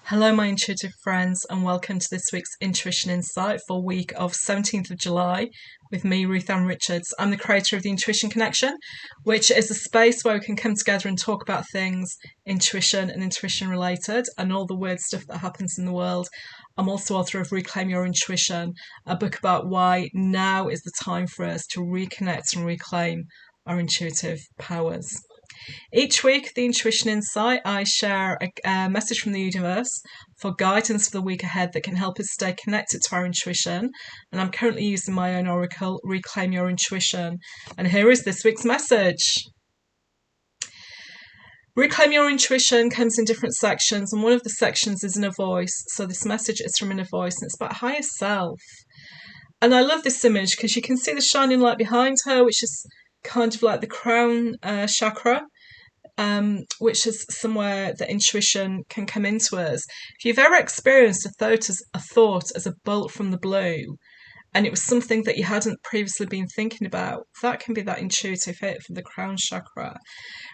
Hello, my intuitive friends, and welcome to this week's Intuition Insight for week of 17th of July with me, Ruth Ann Richards. I'm the creator of the Intuition Connection, which is a space where we can come together and talk about things intuition and intuition related and all the weird stuff that happens in the world. I'm also author of Reclaim Your Intuition, a book about why now is the time for us to reconnect and reclaim our intuitive powers. Each week, the Intuition Insight, I share a message from the universe for guidance for the week ahead that can help us stay connected to our intuition. And I'm currently using my own oracle, Reclaim Your Intuition. And here is this week's message. Reclaim Your Intuition comes in different sections, and one of the sections is Inner Voice. So this message is from Inner Voice, and it's about higher self. And I love this image because you can see the shining light behind her, which is kind of like the crown chakra. Which is somewhere that intuition can come into us. If you've ever experienced a thought as a bolt from the blue, and it was something that you hadn't previously been thinking about, that can be that intuitive hit from the crown chakra.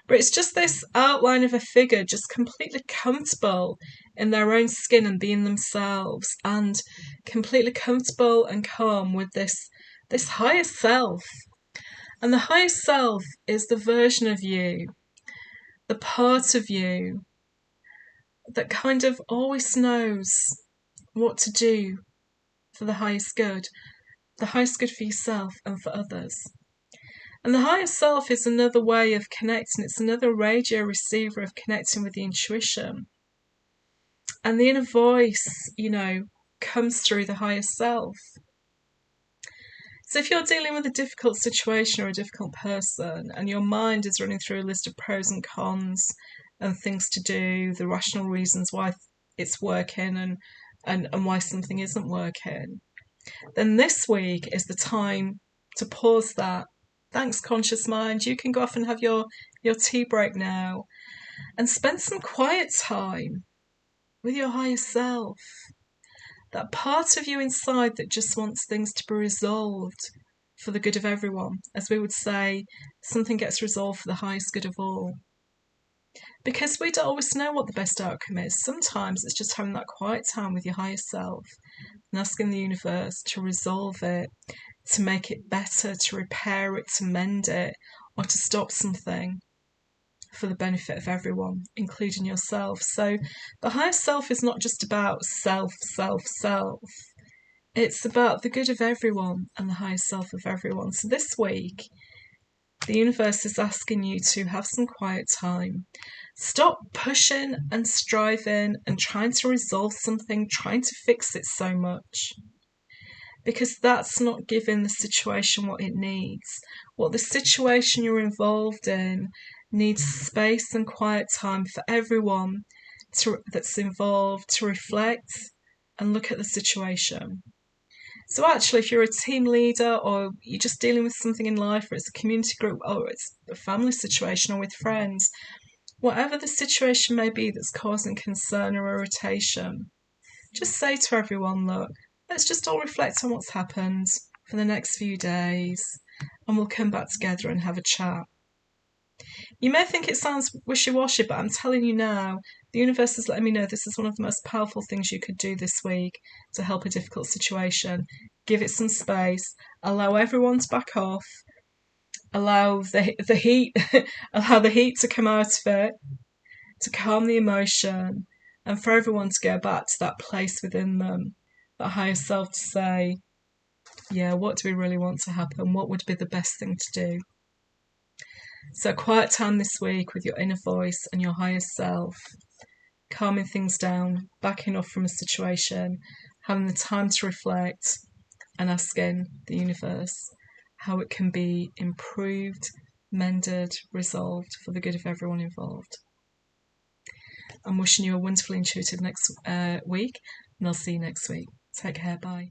But it's just this outline of a figure just completely comfortable in their own skin and being themselves, and completely comfortable and calm with this higher self. And the higher self is the version of you, the part of you that kind of always knows what to do for the highest good for yourself and for others. And the higher self is another way of connecting. It's another radio receiver of connecting with the intuition. And the inner voice, comes through the higher self. So if you're dealing with a difficult situation or a difficult person, and your mind is running through a list of pros and cons and things to do, the rational reasons why it's working and why something isn't working, then this week is the time to pause that. Thanks, conscious mind. You can go off and have your tea break now and spend some quiet time with your higher self. That part of you inside that just wants things to be resolved for the good of everyone. As we would say, something gets resolved for the highest good of all. Because we don't always know what the best outcome is. Sometimes it's just having that quiet time with your higher self and asking the universe to resolve it, to make it better, to repair it, to mend it, or to stop something for the benefit of everyone, including yourself. So the higher self is not just about self. It's about the good of everyone and the higher self of everyone. So this week, the universe is asking you to have some quiet time. Stop pushing and striving and trying to resolve something, trying to fix it so much. Because that's not giving the situation what it needs. What the situation you're involved in needs space and quiet time for everyone that's involved to reflect and look at the situation. So actually, if you're a team leader or you're just dealing with something in life, or it's a community group, or it's a family situation, or with friends, whatever the situation may be that's causing concern or irritation, just say to everyone, look, let's just all reflect on what's happened for the next few days, and we'll come back together and have a chat. You may think it sounds wishy-washy, but I'm telling you now, the universe is letting me know this is one of the most powerful things you could do this week to help a difficult situation. Give it some space, allow everyone to back off, allow the heat allow the heat to come out of it, to calm the emotion, and for everyone to go back to that place within them, that higher self, to say, yeah, what do we really want to happen? What would be the best thing to do? So quiet time this week with your inner voice and your higher self, calming things down, backing off from a situation, having the time to reflect, and asking the universe how it can be improved, mended, resolved for the good of everyone involved. I'm wishing you a wonderful intuitive next week, and I'll see you next week. Take care, bye.